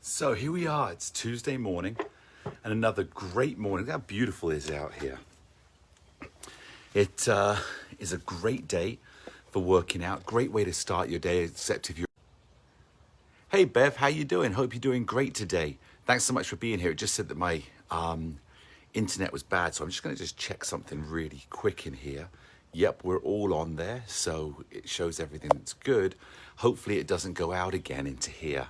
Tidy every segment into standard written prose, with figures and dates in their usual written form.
So here we are, it's Tuesday morning and another great morning. Look how beautiful it is out here. It is a great day for working out, great way to start your day, except if you're... Hey Bev, how you doing? Hope you're doing great today. Thanks so much for being here. It just said that my internet was bad, so I'm just gonna check something really quick in here. Yep, we're all on there, so it shows everything that's good. Hopefully it doesn't go out again into here.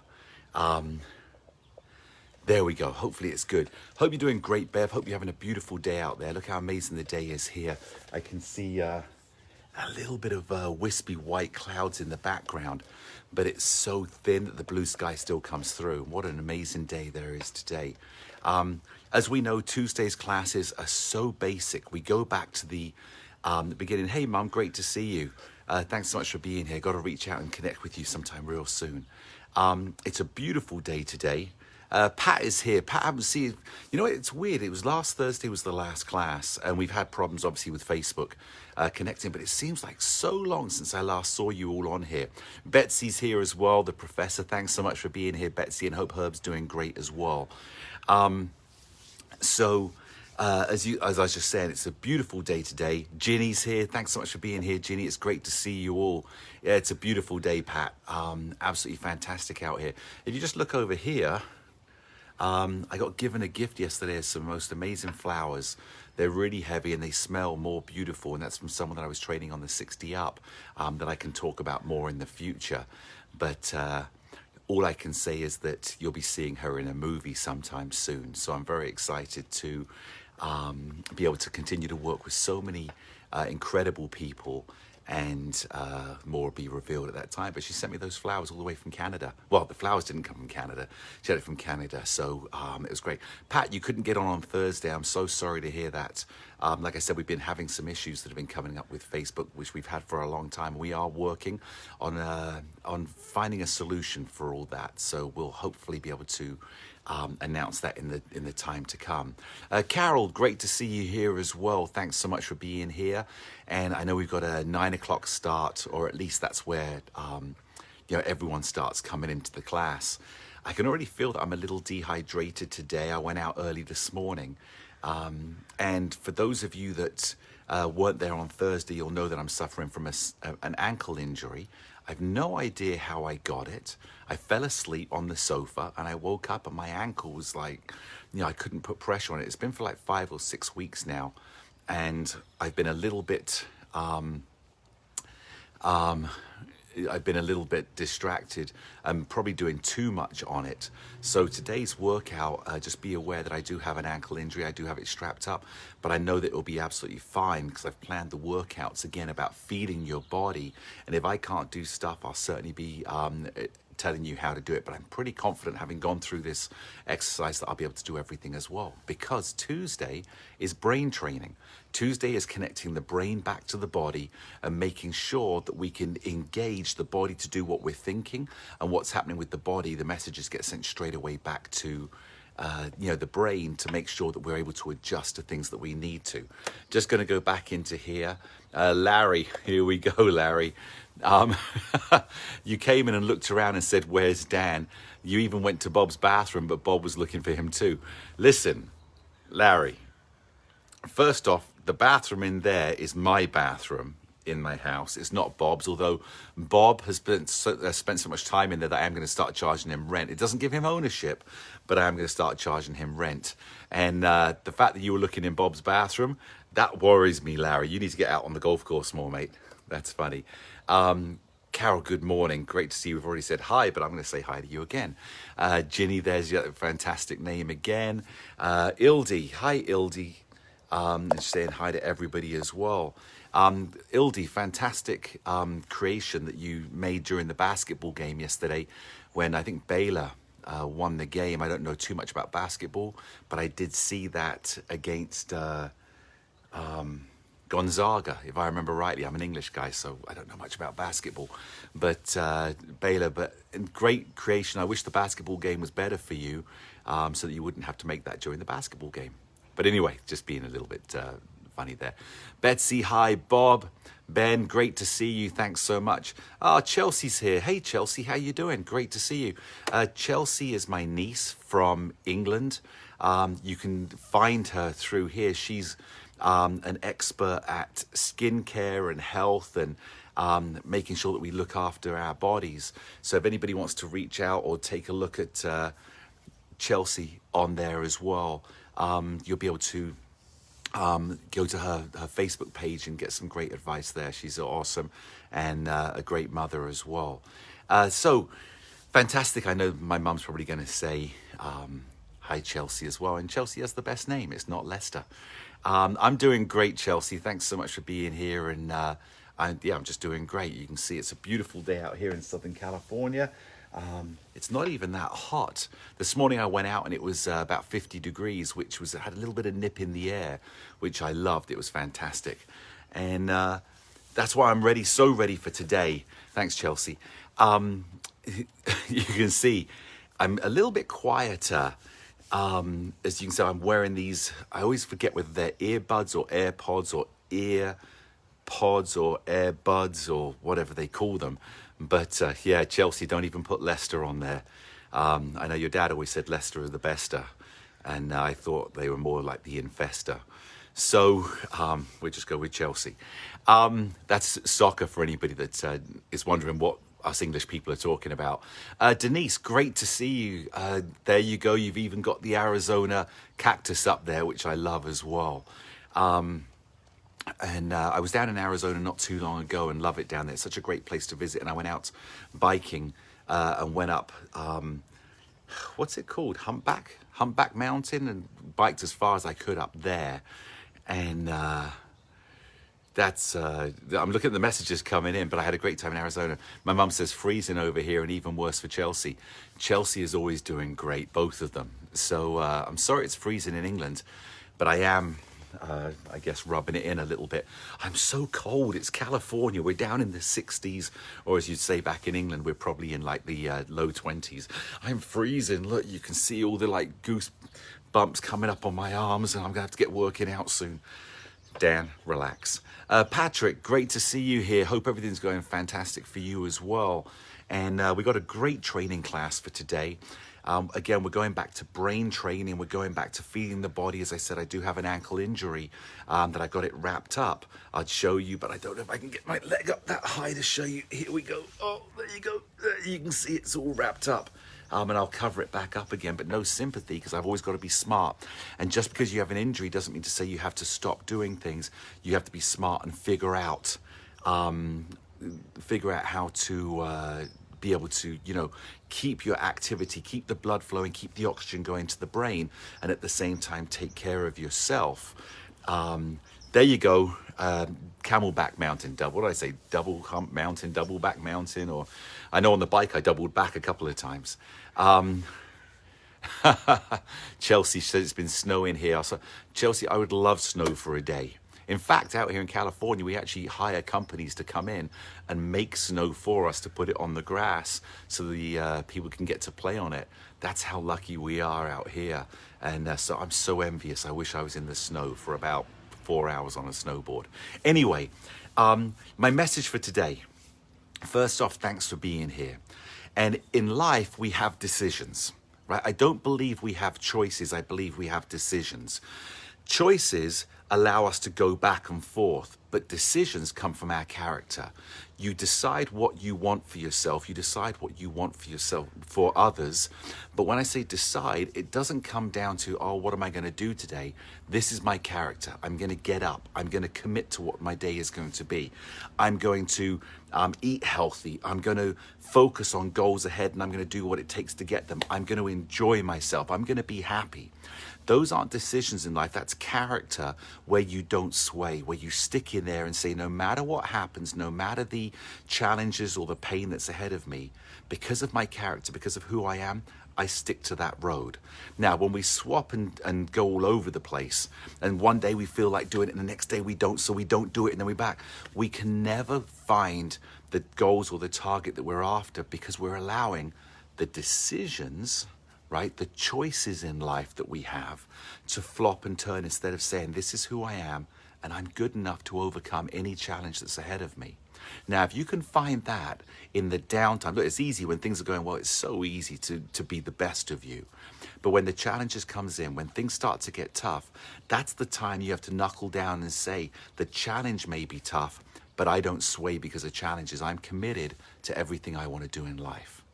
There we go. Hopefully it's good. Hope you're doing great, Bev. Hope you're having a beautiful day out there. Look how amazing the day is here. I can see a little bit of wispy white clouds in the background, but it's so thin that the blue sky still comes through. What an amazing day there is today. As we know, Tuesday's classes are so basic. We go back to the beginning. Hey, Mum, great to see you. Thanks so much for being here. Got to reach out and connect with you sometime real soon. It's a beautiful day today. Pat is here. Pat, I haven't seen... You know what? It's weird. It was last Thursday was the last class, and we've had problems, obviously, with Facebook connecting, but it seems like so long since I last saw you all on here. Betsy's here as well, the professor. Thanks so much for being here, Betsy, and hope Herb's doing great as well. As I was just saying, it's a beautiful day today. Ginny's here. Thanks so much for being here, Ginny. It's great to see you all. Yeah, it's a beautiful day, Pat. Absolutely fantastic out here. If you just look over here... I got given a gift yesterday of some most amazing flowers. They're really heavy and they smell more beautiful, and that's from someone that I was training on the 60 up that I can talk about more in the future. But all I can say is that you'll be seeing her in a movie sometime soon. So I'm very excited to be able to continue to work with so many incredible people, and more will be revealed at that time. But she sent me those flowers all the way from Canada. Well, the flowers didn't come from Canada. She had it from Canada, so it was great. Pat, you couldn't get on Thursday. I'm so sorry to hear that. Like I said, we've been having some issues that have been coming up with Facebook, which we've had for a long time. We are working on finding a solution for all that. So we'll hopefully be able to announce that in the time to come. Carol, great to see you here as well. Thanks so much for being here. And I know we've got a 9 o'clock start, or at least that's where everyone starts coming into the class. I can already feel that I'm a little dehydrated today. I went out early this morning. And for those of you that weren't there on Thursday, you'll know that I'm suffering from an ankle injury. I've no idea how I got it. I fell asleep on the sofa and I woke up and my ankle was like, I couldn't put pressure on it. It's been for like 5 or 6 weeks now. And I've been a little bit, distracted and probably doing too much on it. So today's workout, just be aware that I do have an ankle injury. I do have it strapped up, but I know that it'll be absolutely fine because I've planned the workouts again about feeding your body. And if I can't do stuff, I'll certainly be telling you how to do it. But I'm pretty confident, having gone through this exercise, that I'll be able to do everything as well, because Tuesday is brain training. Tuesday is connecting the brain back to the body and making sure that we can engage the body to do what we're thinking, and what's happening with the body, the messages get sent straight away back to the brain to make sure that we're able to adjust to things that we need to. Just going to go back into here. Larry, here we go, Larry. You came in and looked around and said, "Where's Dan?" You even went to Bob's bathroom, but Bob was looking for him too. Listen, Larry, first off, the bathroom in there is my bathroom in my house. It's not Bob's, although Bob has spent so much time in there that I am going to start charging him rent. It doesn't give him ownership, but I am going to start charging him rent. And the fact that you were looking in Bob's bathroom, that worries me, Larry. You need to get out on the golf course more, mate. That's funny. Carol, good morning. Great to see you. We've already said hi, but I'm going to say hi to you again. Ginny, there's your fantastic name again. Ildi, hi Ildi. And saying hi to everybody as well. Ildi, fantastic creation that you made during the basketball game yesterday, when I think Baylor won the game. I don't know too much about basketball, but I did see that against Gonzaga, if I remember rightly. I'm an English guy, so I don't know much about basketball. But Baylor, great creation. I wish the basketball game was better for you, so that you wouldn't have to make that during the basketball game. But anyway, just being a little bit funny there. Betsy, hi. Bob, Ben, great to see you. Thanks so much. Chelsea's here. Hey, Chelsea, how you doing? Great to see you. Chelsea is my niece from England. You can find her through here. She's an expert at skincare and health and making sure that we look after our bodies. So if anybody wants to reach out or take a look at Chelsea on there as well, you'll be able to go to her Facebook page and get some great advice there. She's awesome and a great mother as well. So fantastic. I know my mum's probably going to say hi, Chelsea, as well. And Chelsea has the best name. It's not Lester. I'm doing great, Chelsea. Thanks so much for being here. And I'm just doing great. You can see it's a beautiful day out here in Southern California. It's not even that hot. This morning I went out and it was about 50 degrees, which had a little bit of nip in the air, which I loved. It was fantastic. And that's why I'm ready, so ready for today. Thanks, Chelsea. You can see I'm a little bit quieter. As you can see, I'm wearing these, I always forget whether they're earbuds or AirPods or ear pods or airbuds or whatever they call them. But yeah, Chelsea, don't even put Leicester on there. I know your dad always said Leicester are the bester, and I thought they were more like the infester. So we'll just go with Chelsea. That's soccer for anybody that is wondering what us English people are talking about. Denise, great to see you. There you go. You've even got the Arizona cactus up there, which I love as well. And I was down in Arizona not too long ago and love it down there. It's such a great place to visit. And I went out biking and went up, what's it called? Humpback Mountain, and biked as far as I could up there. And I'm looking at the messages coming in, but I had a great time in Arizona. My mum says freezing over here and even worse for Chelsea. Chelsea is always doing great, both of them. So I'm sorry it's freezing in England, but I am... I guess rubbing it in a little bit. I'm so cold. It's California. We're down in the 60s, or as you'd say back in England, we're probably in like the low 20s. I'm freezing. Look, you can see all the like goose bumps coming up on my arms, and I'm gonna have to get working out soon. Dan, relax. Patrick, great to see you here. Hope everything's going fantastic for you as well. And we got a great training class for today. Again, we're going back to brain training. We're going back to feeding the body. As I said, I do have an ankle injury that I got it wrapped up. I'd show you, but I don't know if I can get my leg up that high to show you. Here we go. Oh, there you go. There you can see it's all wrapped up. And I'll cover it back up again, but no sympathy because I've always got to be smart. And just because you have an injury doesn't mean to say you have to stop doing things. You have to be smart and figure out how to be able to, keep your activity, keep the blood flowing, keep the oxygen going to the brain, and at the same time take care of yourself. There you go. Camelback mountain, what did I say? Double hump mountain, double back mountain, or I know on the bike I doubled back a couple of times. Chelsea says it's been snowing here. So, Chelsea, I would love snow for a day. In fact, out here in California, we actually hire companies to come in and make snow for us to put it on the grass so the people can get to play on it. That's how lucky we are out here. And so I'm so envious. I wish I was in the snow for about 4 hours on a snowboard. Anyway, my message for today. First off, thanks for being here. And in life, we have decisions, right? I don't believe we have choices. I believe we have decisions. Choices allow us to go back and forth, but decisions come from our character. You decide what you want for yourself. You decide what you want for yourself, for others. But when I say decide, it doesn't come down to, oh, what am I going to do today? This is my character. I'm going to get up. I'm going to commit to what my day is going to be. I'm going to eat healthy. I'm going to focus on goals ahead, and I'm going to do what it takes to get them. I'm going to enjoy myself. I'm going to be happy. Those aren't decisions in life. That's character, where you don't sway, where you stick in there and say, no matter what happens, no matter the challenges or the pain that's ahead of me, because of my character, because of who I am, I stick to that road. Now, when we swap and go all over the place, and one day we feel like doing it and the next day we don't, so we don't do it and then we're back, we can never find the goals or the target that we're after because we're allowing the decisions, right, the choices in life that we have to flop and turn instead of saying, this is who I am and I'm good enough to overcome any challenge that's ahead of me. Now, if you can find that in the downtime, look, it's easy when things are going well, it's so easy to be the best of you. But when the challenges comes in, when things start to get tough, that's the time you have to knuckle down and say, the challenge may be tough, but I don't sway because of challenges. I'm committed to everything I want to do in life.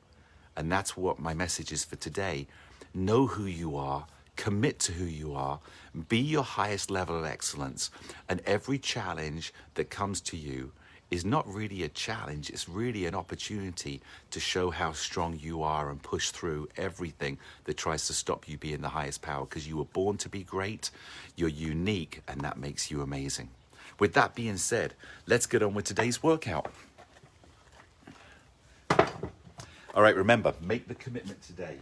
And that's what my message is for today. Know who you are, commit to who you are, be your highest level of excellence. And every challenge that comes to you is not really a challenge, it's really an opportunity to show how strong you are and push through everything that tries to stop you being the highest power, because you were born to be great, you're unique, and that makes you amazing. With that being said, let's get on with today's workout. All right, remember, make the commitment today.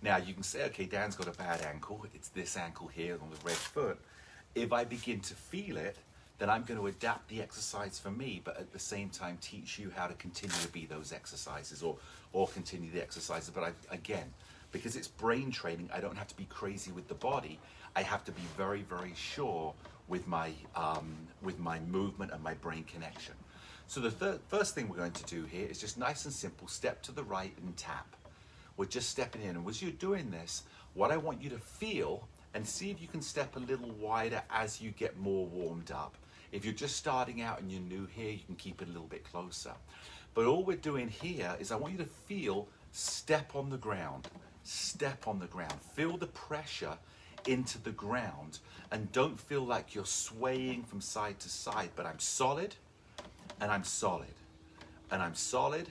Now, you can say, okay, Dan's got a bad ankle. It's this ankle here on the red foot. If I begin to feel it, then I'm going to adapt the exercise for me, but at the same time teach you how to continue to be those exercises or continue the exercises. But again, because it's brain training, I don't have to be crazy with the body. I have to be very, very sure with my movement and my brain connection. So the first thing we're going to do here is just nice and simple, step to the right and tap. We're just stepping in. And as you're doing this, what I want you to feel, and see if you can step a little wider as you get more warmed up. If you're just starting out and you're new here, you can keep it a little bit closer. But all we're doing here is I want you to feel step on the ground, step on the ground. Feel the pressure into the ground and don't feel like you're swaying from side to side, but I'm solid and I'm solid and I'm solid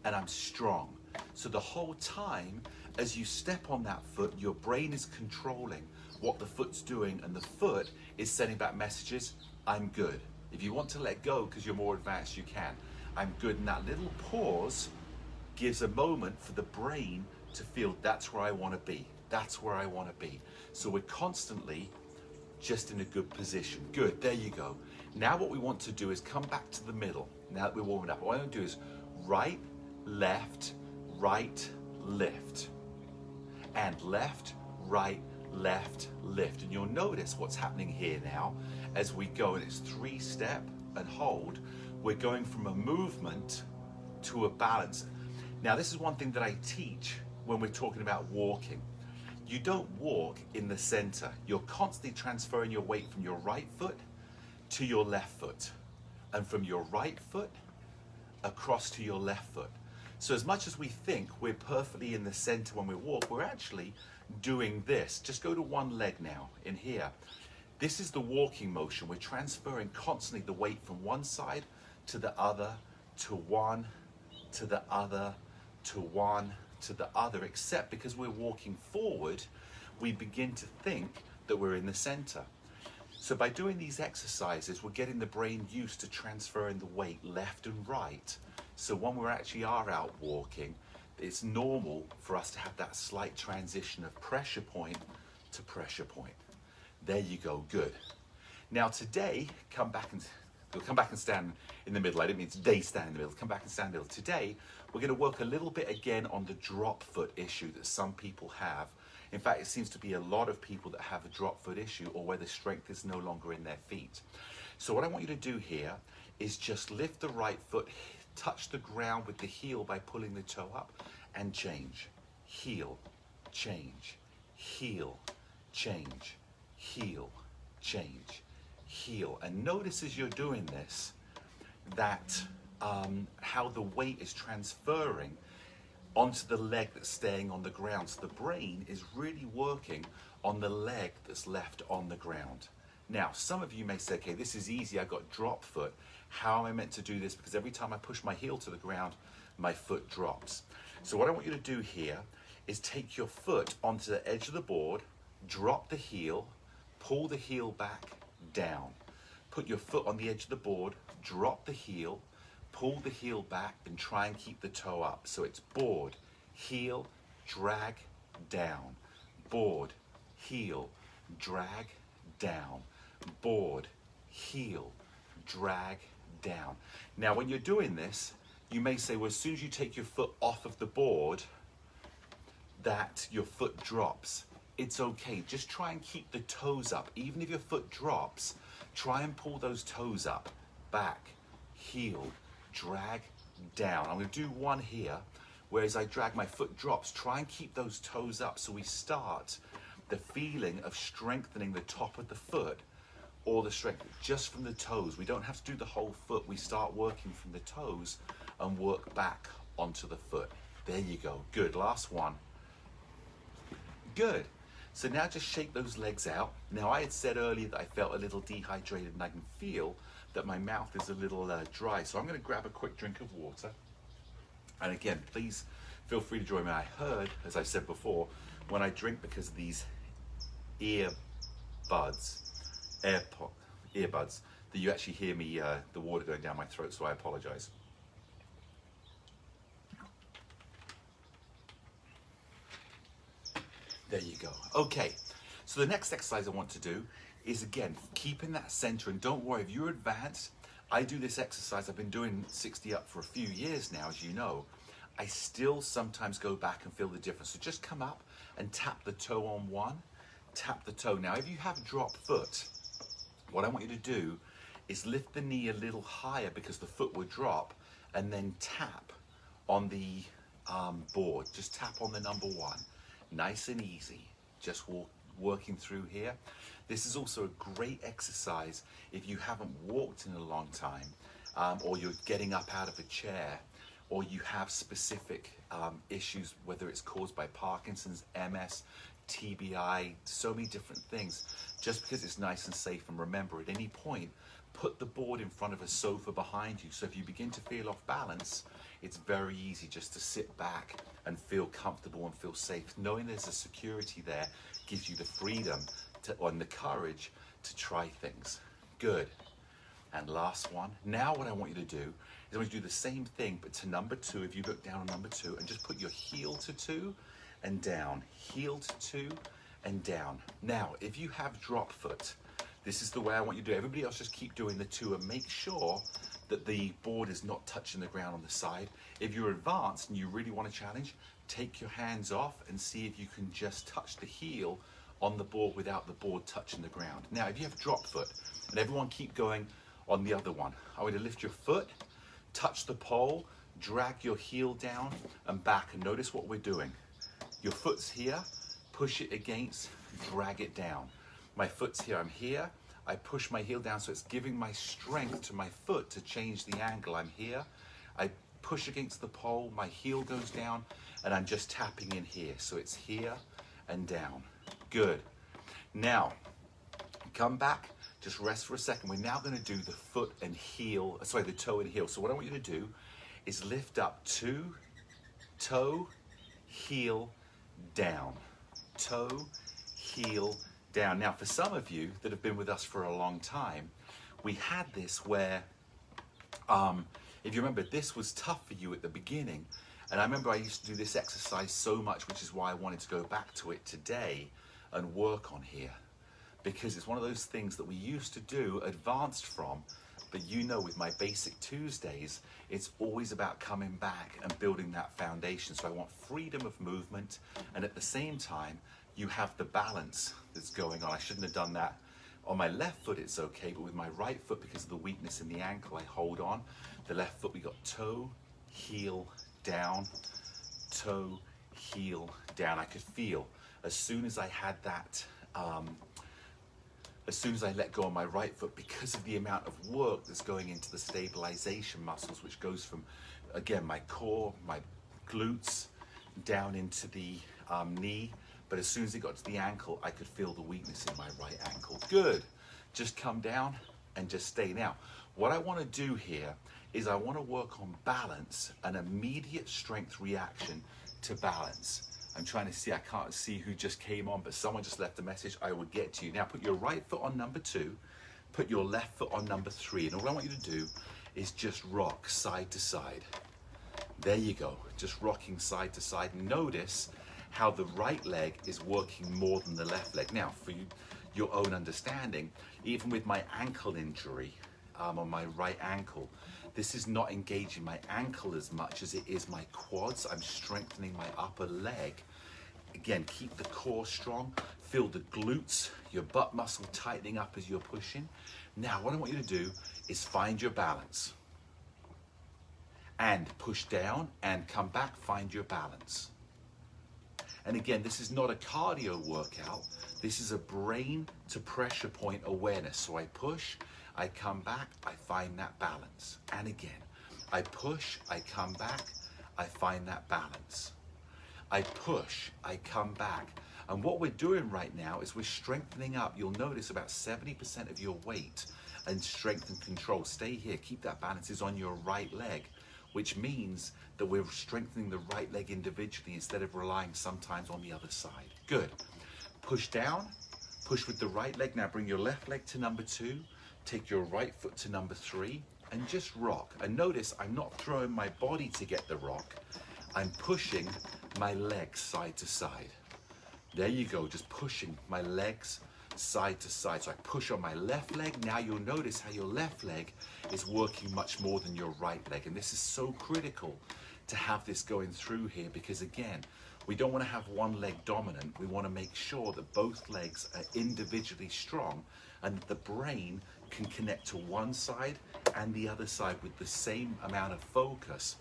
and I'm strong. So the whole time as you step on that foot, your brain is controlling what the foot's doing, and the foot is sending back messages, I'm good. If you want to let go because you're more advanced, you can. I'm good. And that little pause gives a moment for the brain to feel that's where I want to be. That's where I want to be. So we're constantly just in a good position. Good, there you go. Now what we want to do is come back to the middle. Now that we're warming up, what I want to do is right, left, lift. And left, right, left, lift. And you'll notice what's happening here now as we go, and it's 3-step and hold. We're going from a movement to a balance. Now, this is one thing that I teach when we're talking about walking. You don't walk in the center. You're constantly transferring your weight from your right foot to your left foot, and from your right foot across to your left foot. So as much as we think we're perfectly in the center when we walk, we're actually doing this. Just go to one leg now in here. This is the walking motion. We're transferring constantly the weight from one side to the other, to one, to the other, to one, to the other, except because we're walking forward, we begin to think that we're in the center. So by doing these exercises, we're getting the brain used to transferring the weight left and right. So when we actually are out walking, it's normal for us to have that slight transition of pressure point to pressure point. There you go, good. Now today, come back and stand in the middle. I didn't mean today stand in the middle, come back and stand in the middle. Today, we're gonna work a little bit again on the drop foot issue that some people have. In fact, it seems to be a lot of people that have a drop foot issue, or where the strength is no longer in their feet. So what I want you to do here is just lift the right foot, touch the ground with the heel by pulling the toe up, and change. Heel, change, heel, change, heel, change, heel. And notice as you're doing this that how the weight is transferring onto the leg that's staying on the ground. So the brain is really working on the leg that's left on the ground. Now, some of you may say, okay, this is easy, I got drop foot. How am I meant to do this? Because every time I push my heel to the ground, my foot drops. So what I want you to do here is take your foot onto the edge of the board, drop the heel, pull the heel back, down. Put your foot on the edge of the board, drop the heel, pull the heel back, and try and keep the toe up. So it's board, heel, drag, down. Board, heel, drag, down. Board, heel, drag, down. Now when you're doing this, you may say, well, as soon as you take your foot off of the board, that your foot drops. it's okay. Just try and keep the toes up. Even if your foot drops, try and pull those toes up. Back, heel, drag, down. I'm going to do one here, where as I drag, my foot drops. Try and keep those toes up so we start the feeling of strengthening the top of the foot, or the strength just from the toes. We don't have to do the whole foot. We start working from the toes and work back onto the foot. There you go. Good. Last one. Good. So now just shake those legs out. Now I had said earlier that I felt a little dehydrated, and I can feel that my mouth is a little dry. So I'm going to grab a quick drink of water. And again, please feel free to join me. I heard, as I said before, when I drink, because of these earbuds, that you actually hear me, the water going down my throat, so I apologize. There you go. Okay, so the next exercise I want to do is, again, keeping that center. And don't worry, if you're advanced, I do this exercise. I've been doing 60 up for a few years now, as you know. I still sometimes go back and feel the difference. So just come up and tap the toe on one, tap the toe. Now, if you have drop foot, what I want you to do is lift the knee a little higher, because the foot will drop, and then tap on the board. Just tap on the number one. Nice and easy. Just working through here. This is also a great exercise if you haven't walked in a long time, or you're getting up out of a chair, or you have specific issues, whether it's caused by Parkinson's, MS, TBI, so many different things. Just because it's nice and safe. And remember, at any point, put the board in front of a sofa behind you. So if you begin to feel off balance, it's very easy just to sit back and feel comfortable and feel safe. Knowing there's a security there gives you the freedom and the courage to try things. Good. And last one. Now what I want you to do is I want you to do the same thing, but to number two. If you look down on number two and just put your heel to two and down, heel to two and down. Now, if you have drop foot, this is the way I want you to do it. Everybody else just keep doing the two and make sure that the board is not touching the ground on the side. If you're advanced and you really want to challenge, take your hands off and see if you can just touch the heel on the board without the board touching the ground. Now, if you have drop foot, and everyone keep going on the other one, I want you to lift your foot, touch the pole, drag your heel down and back, and notice what we're doing. Your foot's here, push it against, drag it down. My foot's here, I'm here, I push my heel down, so it's giving my strength to my foot to change the angle. I'm here, I push against the pole, my heel goes down, and I'm just tapping in here. So it's here and down. Good. Now, come back, just rest for a second. We're now going to do the foot and heel, sorry, the toe and heel. So what I want you to do is lift up two, toe, heel, down. Toe, heel, down. Now, for some of you that have been with us for a long time, we had this where, if you remember, this was tough for you at the beginning. And I remember I used to do this exercise so much, which is why I wanted to go back to it today and work on here. Because it's one of those things that we used to do advanced from, but you know, with my basic Tuesdays, it's always about coming back and building that foundation. So I want freedom of movement, and at the same time, you have the balance that's going on. I shouldn't have done that. On my left foot, it's okay, but with my right foot, because of the weakness in the ankle, I hold on. The left foot, we got toe, heel, down, toe, heel, down. I could feel as soon as I had that, as soon as I let go on my right foot, because of the amount of work that's going into the stabilization muscles, which goes from, again, my core, my glutes, down into the knee. But as soon as it got to the ankle, I could feel the weakness in my right ankle. Good. Just come down and just stay. Now, what I want to do here is I want to work on balance, an immediate strength reaction to balance. I'm trying to see, I can't see who just came on, but someone just left a message. I will get to you. Now, put your right foot on number two, put your left foot on number three, and all I want you to do is just rock side to side. There you go, just rocking side to side. Notice how the right leg is working more than the left leg. Now, for you, your own understanding, even with my ankle injury on my right ankle, this is not engaging my ankle as much as it is my quads. I'm strengthening my upper leg Again, keep the core strong. Feel the glutes, your butt muscle tightening up as you're pushing. Now, what I want you to do is find your balance. And push down and come back, find your balance. And again, this is not a cardio workout. This is a brain to pressure point awareness. So I push, I come back, I find that balance. And again, I push, I come back, I find that balance. I push, I come back. And what we're doing right now is we're strengthening up. You'll notice about 70% of your weight and strength and control. Stay here, keep that balance is on your right leg, which means that we're strengthening the right leg individually instead of relying sometimes on the other side. Good. Push down, push with the right leg. Now bring your left leg to number 2, take your right foot to number 3, and just rock. And notice I'm not throwing my body to get the rock. I'm pushing my legs side to side. There you go, just pushing my legs side to side. So I push on my left leg. Now you'll notice how your left leg is working much more than your right leg. And this is so critical to have this going through here, because again, we don't want to have one leg dominant. We want to make sure that both legs are individually strong and that the brain can connect to one side and the other side with the same amount of focus.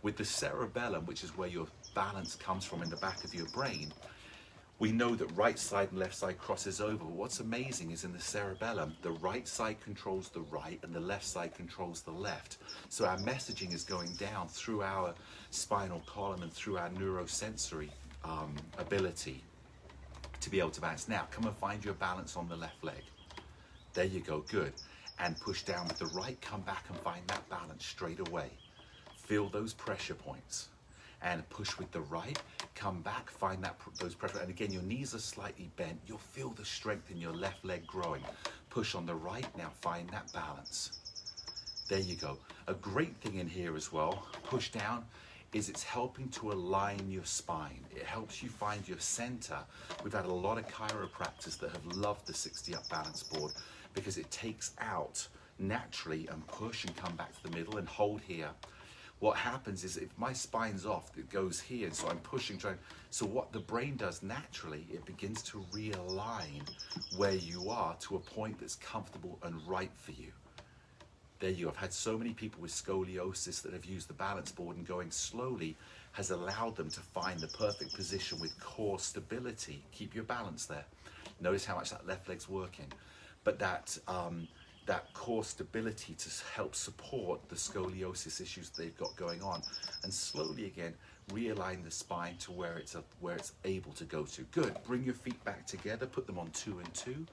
With the cerebellum, which is where your balance comes from in the back of your brain, we know that right side and left side crosses over. What's amazing is in the cerebellum, the right side controls the right and the left side controls the left. So our messaging is going down through our spinal column and through our neurosensory ability to be able to balance. Now, come and find your balance on the left leg. There you go, good. And push down with the right, come back and find that balance straight away. Feel those pressure points. And push with the right, come back, find those pressure. And again, your knees are slightly bent. You'll feel the strength in your left leg growing. Push on the right, now find that balance. There you go. A great thing in here as well, push down, is it's helping to align your spine. It helps you find your center. We've had a lot of chiropractors that have loved the 60-up balance board because it takes out naturally and push and come back to the middle and hold here. What happens is if my spine's off, it goes here, and so I'm pushing, trying. So what the brain does naturally, it begins to realign where you are to a point that's comfortable and right for you. There you go. I've had so many people with scoliosis that have used the balance board, and going slowly has allowed them to find the perfect position with core stability. Keep your balance there. Notice how much that left leg's working. But that core stability to help support the scoliosis issues they've got going on, and slowly again realign the spine to where it's able to go to. Good. Bring your feet back together, put them on 2 and 2.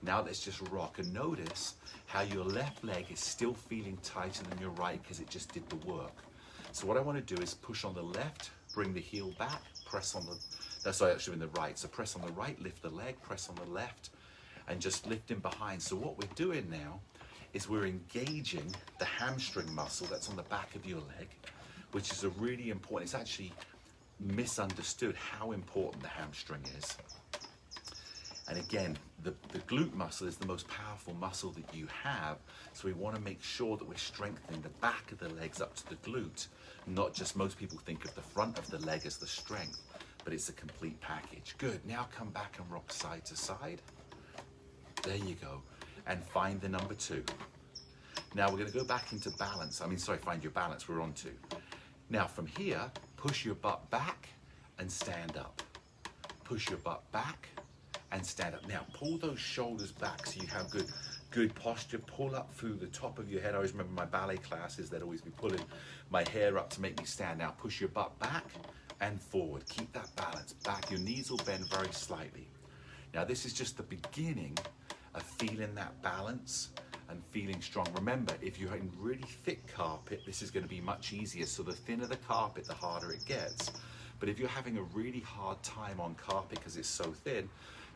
Now let's just rock, and notice how your left leg is still feeling tighter than your right because it just did the work. So what I want to do is push on the left, bring the heel back, press on the right. So press on the right, lift the leg, press on the left, and just lift in behind. So what we're doing now is we're engaging the hamstring muscle that's on the back of your leg, which is a really important, it's actually misunderstood how important the hamstring is. And again, the glute muscle is the most powerful muscle that you have. So we want to make sure that we're strengthening the back of the legs up to the glute. Not just, most people think of the front of the leg as the strength, but it's a complete package. Good, now come back and rock side to side. There you go. And find the number 2. Now we're going to go back into balance. Find your balance, we're on 2. Now from here, push your butt back and stand up. Push your butt back and stand up. Now pull those shoulders back so you have good posture. Pull up through the top of your head. I always remember my ballet classes, they'd always be pulling my hair up to make me stand. Now push your butt back and forward. Keep that balance back. Your knees will bend very slightly. Now this is just the beginning of feeling that balance and feeling strong. Remember, if you're in really thick carpet, this is going to be much easier. So the thinner the carpet, the harder it gets. But if you're having a really hard time on carpet because it's so thin,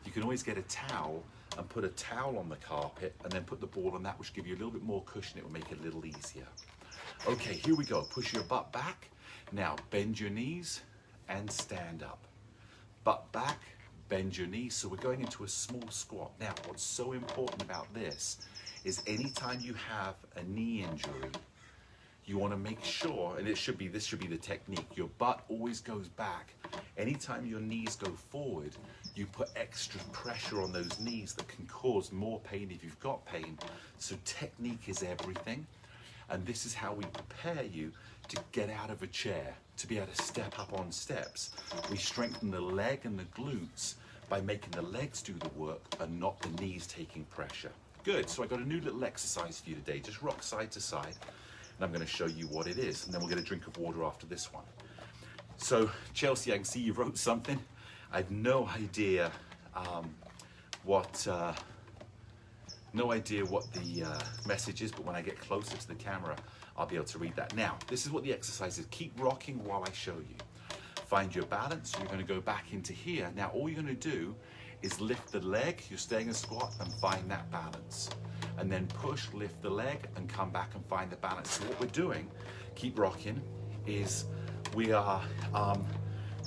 you can always get a towel and put a towel on the carpet and then put the ball on that, which will give you a little bit more cushion. It will make it a little easier. Okay, here we go. Push your butt back. Now bend your knees and stand up. Butt back, bend your knees. So we're going into a small squat. Now, what's so important about this is anytime you have a knee injury, you want to make sure, and this should be the technique, your butt always goes back Anytime your knees go forward, you put extra pressure on those knees that can cause more pain if you've got pain. So technique is everything. And this is how we prepare you to get out of a chair, to be able to step up on steps. We strengthen the leg and the glutes by making the legs do the work and not the knees taking pressure. Good, so I got a new little exercise for you today. Just rock side to side, and I'm gonna show you what it is, and then we'll get a drink of water after this one. So, Chelsea, I can see you wrote something. I have no idea what the message is, but when I get closer to the camera, I'll be able to read that. Now, this is what the exercise is. Keep rocking while I show you. Find your balance. You're going to go back into here. Now, all you're going to do is lift the leg. You're staying in a squat and find that balance. And then push, lift the leg, and come back and find the balance. So what we're doing, keep rocking, is we are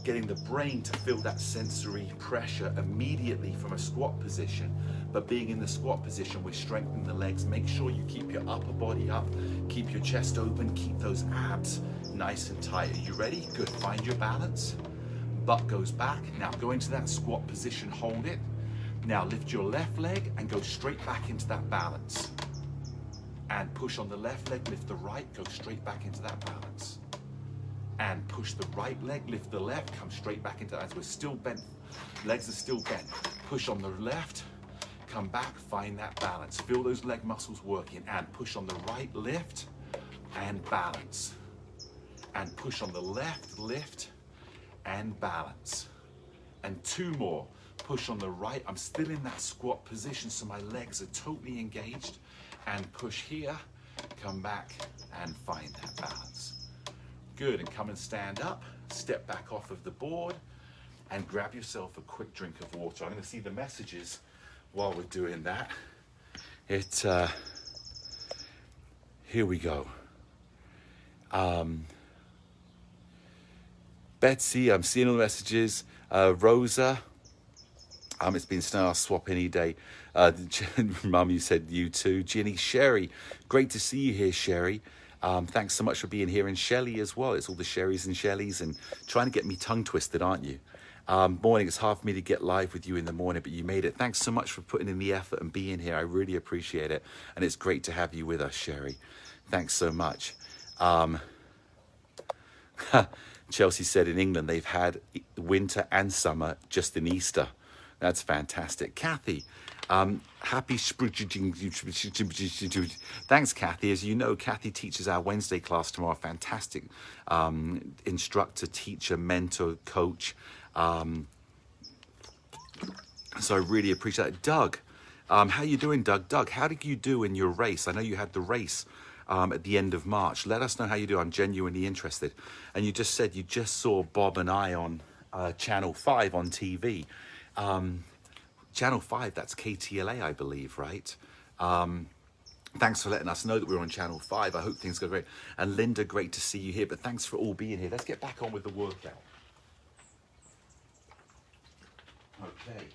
getting the brain to feel that sensory pressure immediately from a squat position. But being in the squat position, we're strengthening the legs. Make sure you keep your upper body up, keep your chest open, keep those abs nice and tight. Are you ready? Good. Find your balance. Butt goes back. Now go into that squat position, hold it. Now lift your left leg and go straight back into that balance. And push on the left leg, lift the right, go straight back into that balance. And push the right leg, lift the left, come straight back into that. As we're still bent, legs are still bent. Push on the left, come back, find that balance. Feel those leg muscles working, and push on the right, lift, and balance. And push on the left, lift, and balance. And two more. Push on the right. I'm still in that squat position, so my legs are totally engaged. And push here, come back, and find that balance. Good, and come and stand up, step back off of the board, and grab yourself a quick drink of water. I'm going to see the messages while we're doing that. Here we go. Betsy, I'm seeing all the messages. Rosa, it's been snowing, I'll swap any day. Mum, you said you too. Ginny, Sherry, great to see you here, Sherry. Thanks so much for being here. And Shelley as well. It's all the Sherrys and Shelleys and trying to get me tongue twisted, aren't you? Morning, it's hard for me to get live with you in the morning, but you made it. Thanks so much for putting in the effort and being here. I really appreciate it. And it's great to have you with us, Sherry. Thanks so much. Chelsea said in England, they've had winter and summer just in Easter. That's fantastic. Kathy, happy thanks, Kathy. As you know, Kathy teaches our Wednesday class tomorrow. Fantastic instructor, teacher, mentor, coach. So I really appreciate it. Doug, how you doing, Doug? Doug, how did you do in your race? I know you had the race at the end of March. Let us know how you do. I'm genuinely interested. And you just said you just saw Bob and I on Channel 5 on TV. Channel 5, that's KTLA, I believe, right? Thanks for letting us know that we're on Channel 5. I hope things go great. And Linda, great to see you here, but thanks for all being here. Let's get back on with the workout. Okay.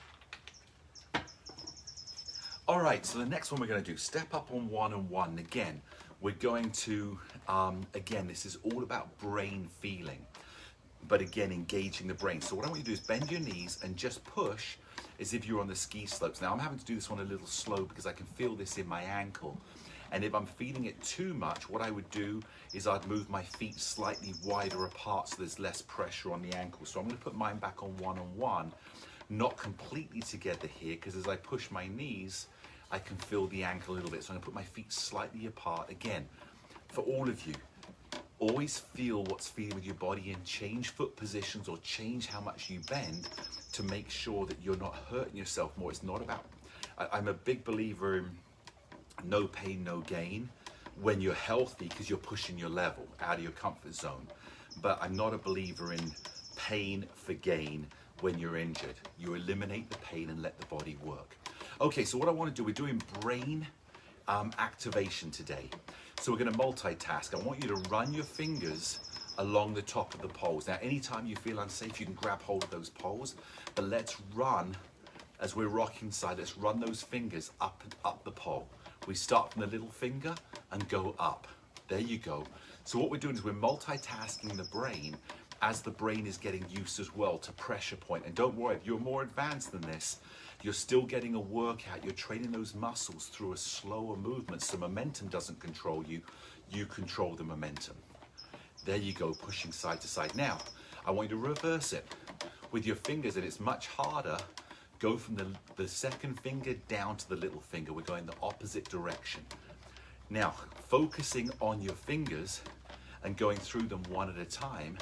All right, so the next one we're going to do, step up on one and one. Again, we're going to, again, this is all about brain feeling, but again, engaging the brain. So what I want you to do is bend your knees and just push as if you're on the ski slopes. Now I'm having to do this one a little slow because I can feel this in my ankle. And if I'm feeling it too much, what I would do is I'd move my feet slightly wider apart so there's less pressure on the ankle. So I'm going to put mine back on one, not completely together here, because as I push my knees, I can feel the ankle a little bit. So I'm going to put my feet slightly apart. Again, for all of you, always feel what's feeling with your body and change foot positions or change how much you bend to make sure that you're not hurting yourself more. It's not about, I'm a big believer in no pain, no gain when you're healthy because you're pushing your level out of your comfort zone. But I'm not a believer in pain for gain when you're injured. You eliminate the pain and let the body work. Okay, so what I want to do, we're doing brain activation today. So we're going to multitask. I want you to run your fingers along the top of the poles. Now, anytime you feel unsafe, you can grab hold of those poles, but let's run, as we're rocking side, let's run those fingers up and up the pole. We start from the little finger and go up. There you go. So what we're doing is we're multitasking the brain as the brain is getting used as well to pressure point. And don't worry, if you're more advanced than this, you're still getting a workout. You're training those muscles through a slower movement, so momentum doesn't control you. You control the momentum. There you go, pushing side to side. Now, I want you to reverse it with your fingers, and it's much harder. Go from the second finger down to the little finger. We're going the opposite direction. Now, focusing on your fingers and going through them one at a time,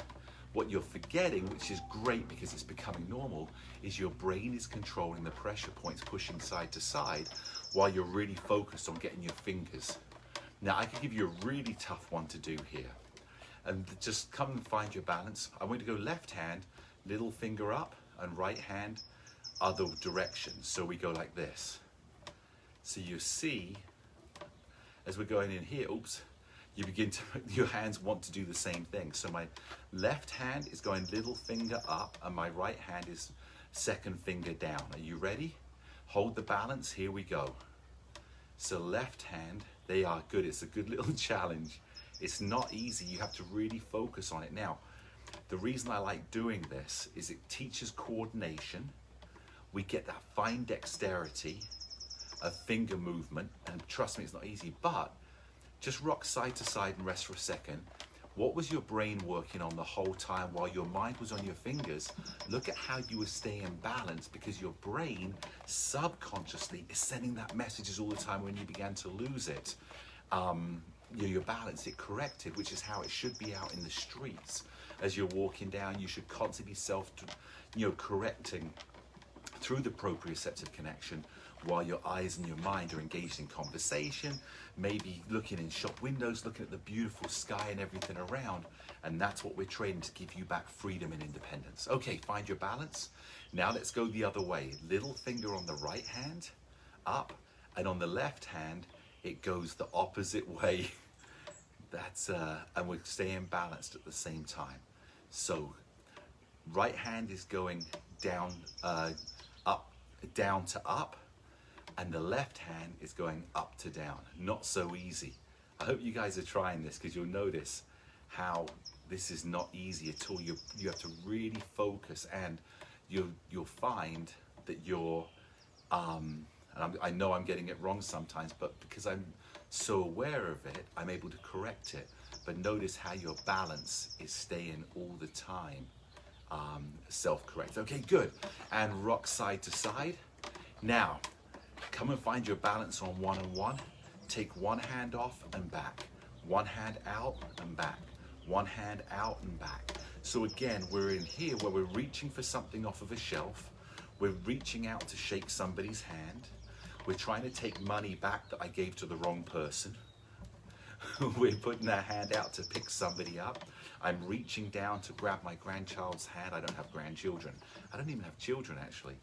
what you're forgetting, which is great because it's becoming normal, is your brain is controlling the pressure points, pushing side to side, while you're really focused on getting your fingers. Now, I could give you a really tough one to do here. And just come and find your balance. I want you to go left hand, little finger up, and right hand, other direction. So we go like this. So you see, as we're going in here, oops, you begin to, your hands want to do the same thing. So my left hand is going little finger up, and my right hand is second finger down. Are you ready? Hold the balance, here we go. So left hand, they are good. It's a good little challenge. It's not easy, you have to really focus on it. Now, the reason I like doing this is it teaches coordination. We get that fine dexterity of finger movement, and trust me, it's not easy, but just rock side to side and rest for a second. What was your brain working on the whole time while your mind was on your fingers? Look at how you were staying balanced, because your brain subconsciously is sending that messages all the time. When you began to lose it, your balance, it corrected, which is how it should be out in the streets. As you're walking down, you should constantly be correcting through the proprioceptive connection, while your eyes and your mind are engaged in conversation, maybe looking in shop windows, looking at the beautiful sky and everything around. And that's what we're training to give you back freedom and independence. Okay, find your balance. Now let's go the other way. Little finger on the right hand, up, and on the left hand, it goes the opposite way. That's and we're staying balanced at the same time. So right hand is going down, up, down to up, and the left hand is going up to down. Not so easy. I hope you guys are trying this, because you'll notice how this is not easy at all. You have to really focus, and you'll find that you're, and I know I'm getting it wrong sometimes, but because I'm so aware of it, I'm able to correct it. But notice how your balance is staying all the time self-correct. Okay, good. And rock side to side. Now, come and find your balance on one and one. Take one hand off and back. One hand out and back. One hand out and back. So again, we're in here where we're reaching for something off of a shelf. We're reaching out to shake somebody's hand. We're trying to take money back that I gave to the wrong person. We're putting our hand out to pick somebody up. I'm reaching down to grab my grandchild's hand. I don't have grandchildren. I don't even have children, actually.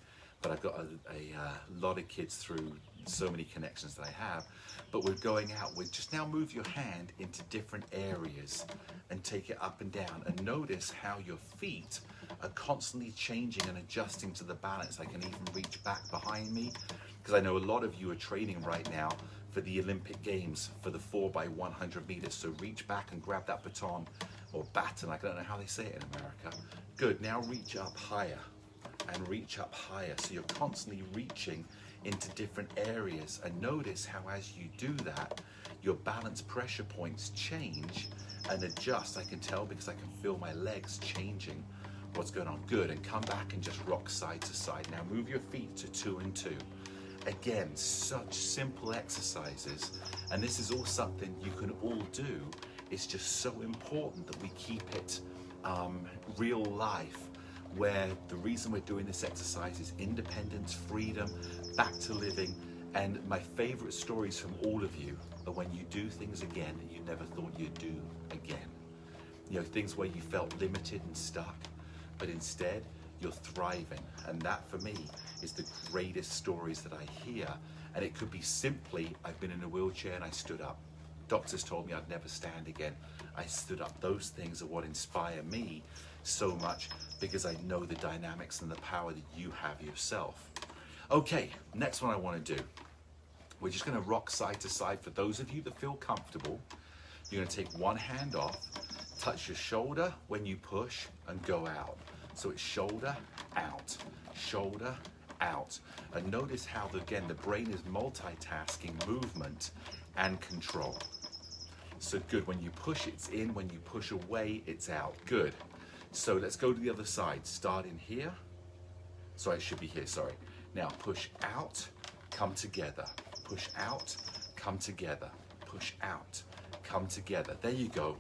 But I've got a lot of kids through so many connections that I have. But we're going out. We just now move your hand into different areas and take it up and down. And notice how your feet are constantly changing and adjusting to the balance. I can even reach back behind me, because I know a lot of you are training right now for the Olympic Games, for the 4x100 meters. So reach back and grab that baton, or baton, I don't know how they say it in America. Good, now reach up higher and reach up higher. So you're constantly reaching into different areas, and notice how as you do that, your balance pressure points change and adjust. I can tell because I can feel my legs changing what's going on. Good, and come back and just rock side to side. Now move your feet to 2 and 2. Again, such simple exercises, and this is all something you can all do. It's just so important that we keep it real life, where the reason we're doing this exercise is independence, freedom, back to living. And my favorite stories from all of you are when you do things again that you never thought you'd do again. You know, things where you felt limited and stuck, but instead you're thriving. And that for me is the greatest stories that I hear. And it could be simply, I've been in a wheelchair and I stood up. Doctors told me I'd never stand again. I stood up. Those things are what inspire me so much, because I know the dynamics and the power that you have yourself. Okay, next one I want to do. We're just going to rock side to side. For those of you that feel comfortable, you're going to take one hand off, Touch your shoulder when you push and go out. So it's shoulder, out, shoulder, out. And notice how, again, the brain is multitasking movement and control. So good, when you push, it's in. When you push away, it's out. Good. So let's go to the other side. Start in here. Sorry, it should be here, sorry. Now push out, come together. Push out, come together. Push out, come together. There you go.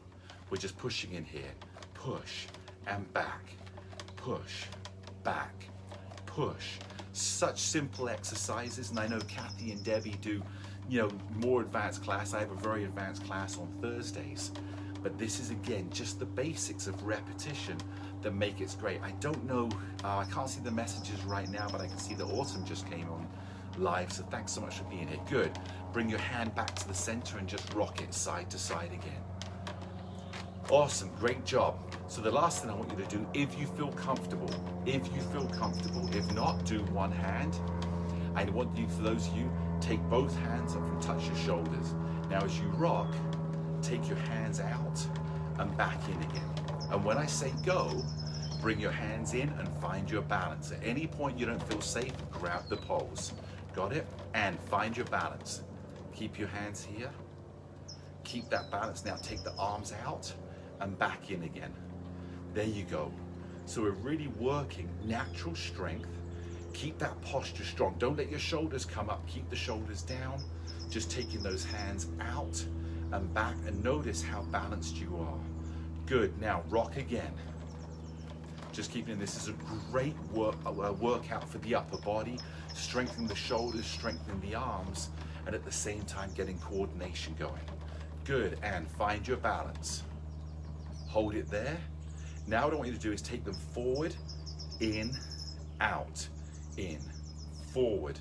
We're just pushing in here. Push and back. Push, back, push. Such simple exercises, and I know Kathy and Debbie do, more advanced class. I have a very advanced class on Thursdays, but this is, again, just the basics of repetition that make it great. I don't know, I can't see the messages right now, but I can see that Autumn just came on live, so thanks so much for being here. Good. Bring your hand back to the center and just rock it side to side again. Awesome, great job. So the last thing I want you to do, if you feel comfortable, if not, do one hand. I want you, for those of you, take both hands up and touch your shoulders. Now as you rock, take your hands out and back in again. And when I say go, bring your hands in and find your balance. At any point you don't feel safe, grab the poles. Got it? And find your balance. Keep your hands here. Keep that balance. Now take the arms out and back in again. There you go. So we're really working natural strength. Keep that posture strong. Don't let your shoulders come up. Keep the shoulders down. Just taking those hands out and back, and notice how balanced you are. Good. Now rock again. Just keeping, this is a great workout for the upper body, strengthening the shoulders, strengthening the arms, and at the same time getting coordination going. Good. And find your balance. Hold it there. Now what I want you to do is take them forward, in, out, in, forward,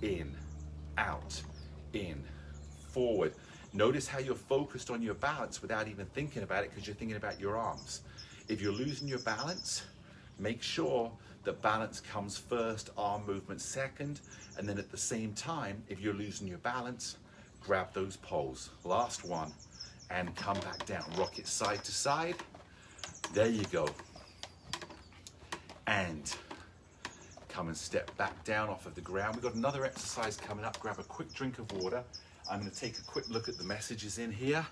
in, out, in, forward. Notice how you're focused on your balance without even thinking about it, because you're thinking about your arms. If you're losing your balance, make sure that balance comes first, arm movement second, and then at the same time, if you're losing your balance, grab those poles. Last one, and come back down. Rock it side to side. There you go. And come and step back down off of the ground. We've got another exercise coming up. Grab a quick drink of water. I'm going to take a quick look at the messages in here.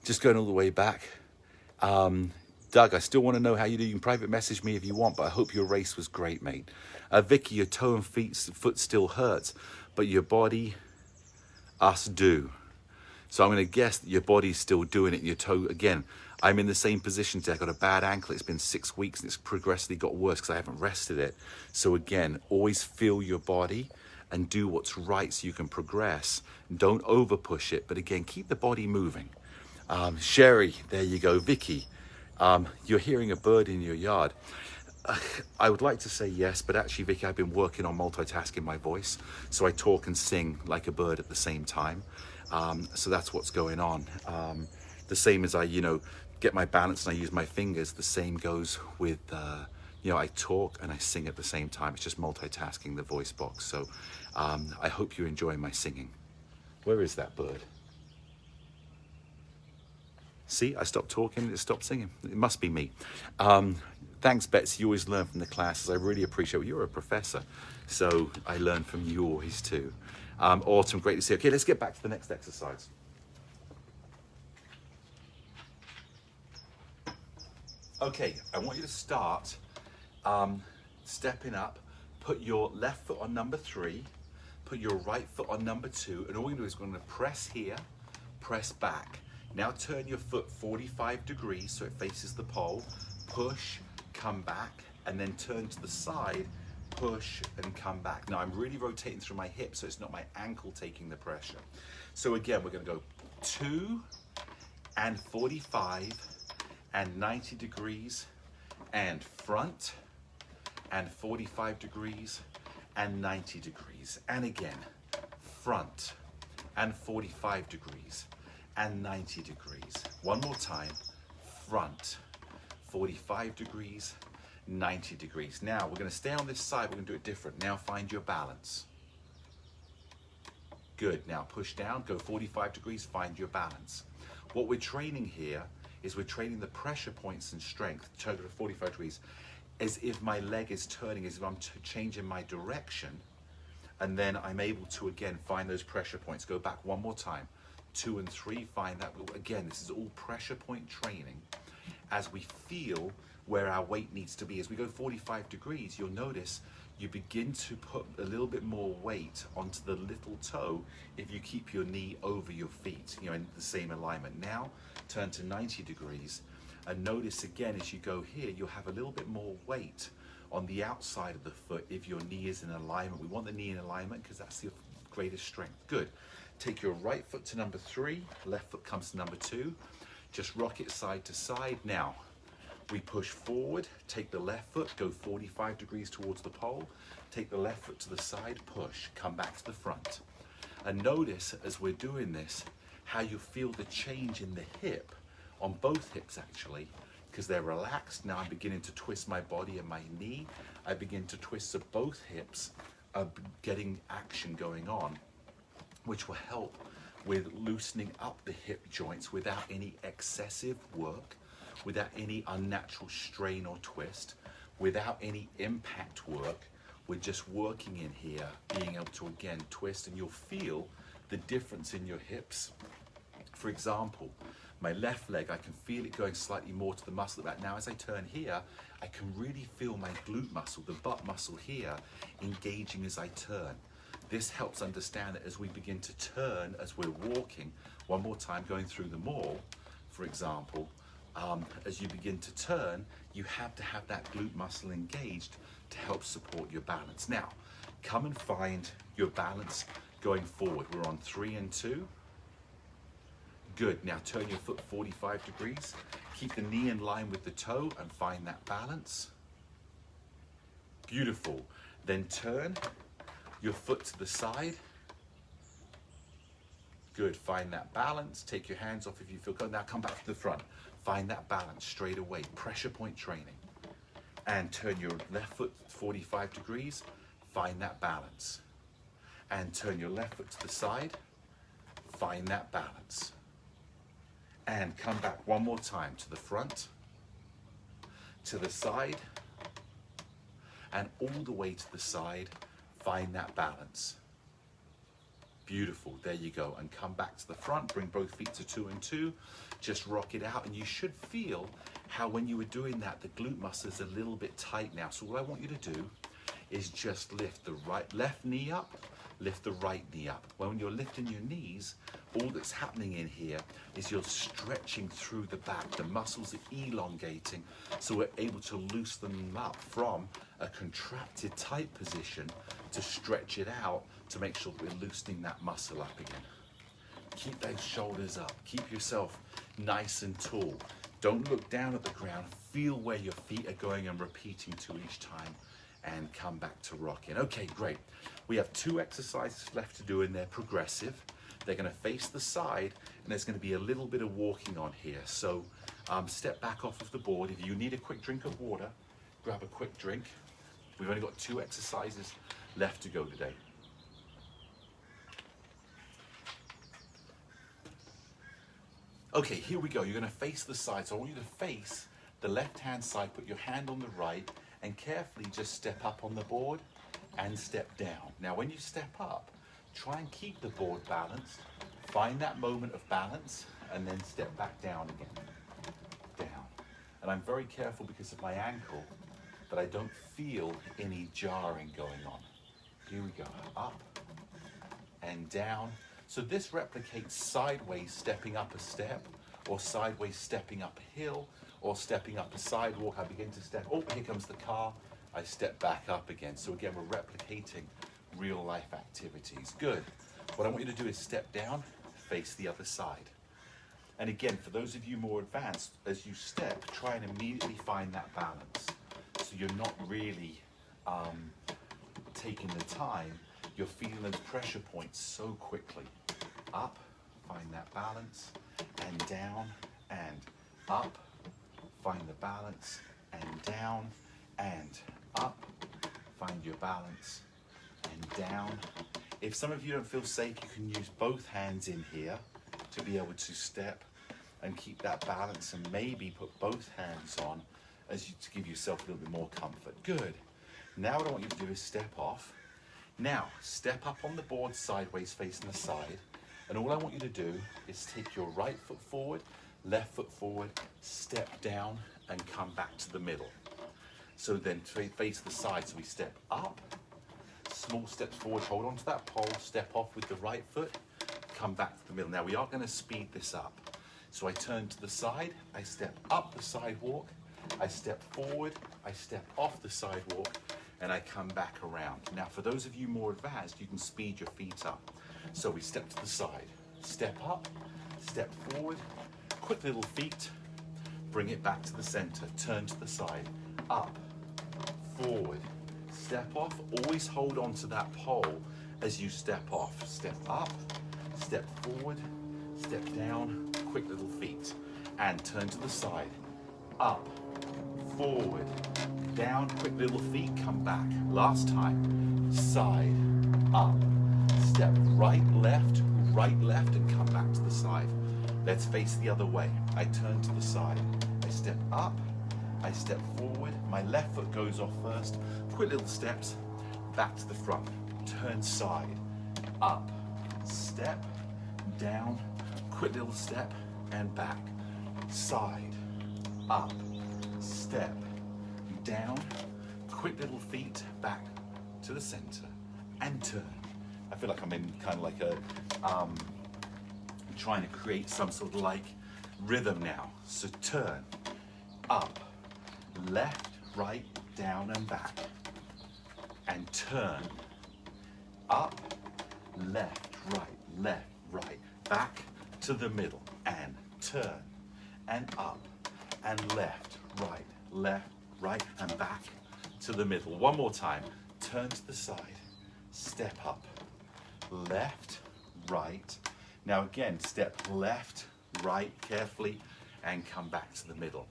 Just going all the way back. Doug, I still want to know how you do. You can private message me if you want, but I hope your race was great, mate. Vicky, your toe and foot still hurts, but your body, us do. So I'm going to guess that your body's still doing it. Your toe, again, I'm in the same position today. I got a bad ankle. It's been 6 weeks and it's progressively got worse because I haven't rested it. So again, always feel your body and do what's right so you can progress. Don't over push it, but again, keep the body moving. Sherry, there you go. Vicky, you're hearing a bird in your yard. I would like to say yes, but actually, Vicky, I've been working on multitasking my voice. So I talk and sing like a bird at the same time. So that's what's going on. The same as I, get my balance and I use my fingers, the same goes with, I talk and I sing at the same time. It's just multitasking the voice box. So I hope you enjoy my singing. Where is that bird? See, I stopped talking, it stopped singing. It must be me. Thanks, Betsy. You always learn from the classes. I really appreciate it. You're a professor, so I learn from you always too. Autumn, great to see you. Okay, let's get back to the next exercise. Okay, I want you to start stepping up. Put your left foot on number 3, put your right foot on number 2, and all you're going to do is we're going to press here, press back. Now turn your foot 45 degrees so it faces the pole, push, come back, and then turn to the side, push, and come back. Now I'm really rotating through my hip so it's not my ankle taking the pressure. So again, we're going to go 2 and 45 and 90 degrees and front and 45 degrees and 90 degrees. And again, front and 45 degrees and 90 degrees. One more time, front, 45 degrees, 90 degrees. Now we're going to stay on this side, we're going to do it different. Now find your balance. Good. Now push down, go 45 degrees, find your balance. What we're training here is we're training the pressure points and strength, turn to 45 degrees, as if my leg is turning, as if I'm changing my direction, and then I'm able to again find those pressure points. Go back one more time, 2 and 3, find that. Again, this is all pressure point training. As we feel where our weight needs to be, as we go 45 degrees, you'll notice you begin to put a little bit more weight onto the little toe if you keep your knee over your feet, you know, in the same alignment. Now, turn to 90 degrees and notice again as you go here, you'll have a little bit more weight on the outside of the foot if your knee is in alignment. We want the knee in alignment because that's the greatest strength. Good. Take your right foot to number 3, left foot comes to number 2. Just rock it side to side. Now, we push forward, take the left foot, go 45 degrees towards the pole, take the left foot to the side, push, come back to the front. And notice as we're doing this, how you feel the change in the hip, on both hips actually, because they're relaxed. Now I'm beginning to twist my body and my knee. I begin to twist so both hips are getting action going on, which will help with loosening up the hip joints without any excessive work, without any unnatural strain or twist, without any impact work. We're just working in here, being able to again twist, and you'll feel the difference in your hips. For example, my left leg, I can feel it going slightly more to the muscle back. Now as I turn here, I can really feel my glute muscle, the butt muscle here, engaging as I turn. This helps understand that as we begin to turn, as we're walking, one more time going through the mall, for example, as you begin to turn, you have to have that glute muscle engaged to help support your balance. Now, come and find your balance going forward. We're on 3 and 2. Good. Now turn your foot 45 degrees. Keep the knee in line with the toe and find that balance. Beautiful. Then turn your foot to the side. Good. Find that balance. Take your hands off if you feel good. Now come back to the front. Find that balance straight away. Pressure point training. And turn your left foot 45 degrees. Find that balance. And turn your left foot to the side. Find that balance. And come back one more time to the front, to the side, and all the way to the side. Find that balance. Beautiful, there you go. And come back to the front, bring both feet to 2 and 2. Just rock it out, and you should feel how when you were doing that, the glute muscle is a little bit tight now. So what I want you to do is just lift the left knee up, lift the right knee up. When you're lifting your knees, all that's happening in here is you're stretching through the back. The muscles are elongating, so we're able to loosen them up from a contracted tight position to stretch it out to make sure that we're loosening that muscle up again. Keep those shoulders up. Keep yourself nice and tall. Don't look down at the ground. Feel where your feet are going and repeating 2 each time, and come back to rocking. Okay, great. We have 2 exercises left to do, and they're progressive. They're going to face the side, and there's going to be a little bit of walking on here. So step back off of the board. If you need a quick drink of water, grab a quick drink. We've only got 2 exercises left to go today. Okay, here we go. You're going to face the side. So I want you to face the left-hand side, put your hand on the right, and carefully just step up on the board and step down. Now, when you step up, try and keep the board balanced. Find that moment of balance, and then step back down again. Down. And I'm very careful because of my ankle that I don't feel any jarring going on. Here we go. Up and down. So this replicates sideways stepping up a step, or sideways stepping up a hill, or stepping up a sidewalk. I begin to step, oh, here comes the car. I step back up again. So again, we're replicating real life activities. Good. What I want you to do is step down, face the other side. And again, for those of you more advanced, as you step, try and immediately find that balance. So you're not really taking the time. You're feeling those pressure points so quickly. Up, find that balance, and down, and up, find the balance, and down, and up, find your balance, and down, If some of you don't feel safe, you can use both hands in here to be able to step and keep that balance, and maybe put both hands on to give yourself a little bit more comfort. Good. Now what I want you to do is step off. Now, step up on the board sideways facing the side, and all I want you to do is take your right foot forward, left foot forward, step down, and come back to the middle. So then face the side, so we step up, small steps forward, hold on to that pole, step off with the right foot, come back to the middle. Now we are going to speed this up. So I turn to the side, I step up the sidewalk, I step forward, I step off the sidewalk, and I come back around. Now for those of you more advanced, you can speed your feet up. So we step to the side, step up, step forward, quick little feet, bring it back to the center, turn to the side, up, forward, step off, always hold on to that pole as you step off. Step up, step forward, step down, quick little feet, and turn to the side, up, forward, down, quick little feet, come back. Last time, side, up, step right, left, and come back to the side. Let's face the other way. I turn to the side, I step up, I step forward, my left foot goes off first, quick little steps, back to the front, turn side, up, step, down, quick little step, and back, side, up, step, down, quick little feet, back to the center, and turn. I feel like I'm in kind of like a, trying to create some sort of like rhythm now. So turn, up, left, right, down and back, and turn, up, left, right, back to the middle, and turn, and up, and left, right, and back to the middle. One more time, turn to the side, step up, left, right. Now again, step left, right, carefully, and come back to the middle.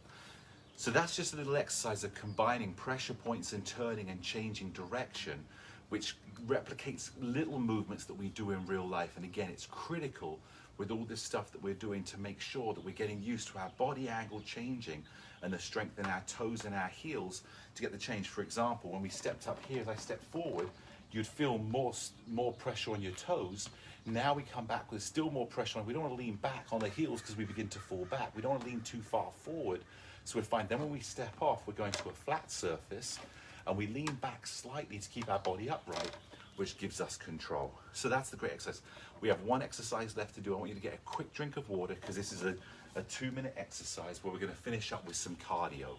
So that's just a little exercise of combining pressure points and turning and changing direction, which replicates little movements that we do in real life. And again, it's critical with all this stuff that we're doing to make sure that we're getting used to our body angle changing and the strength in our toes and our heels to get the change. For example, when we stepped up here, as I stepped forward, you'd feel more pressure on your toes. Now we come back with still more pressure on. We don't want to lean back on the heels because we begin to fall back. We don't want to lean too far forward. So we're fine. Then when we step off, we're going to a flat surface and we lean back slightly to keep our body upright, which gives us control. So that's the great exercise. We have one exercise left to do. I want you to get a quick drink of water because this is a 2-minute exercise where we're going to finish up with some cardio.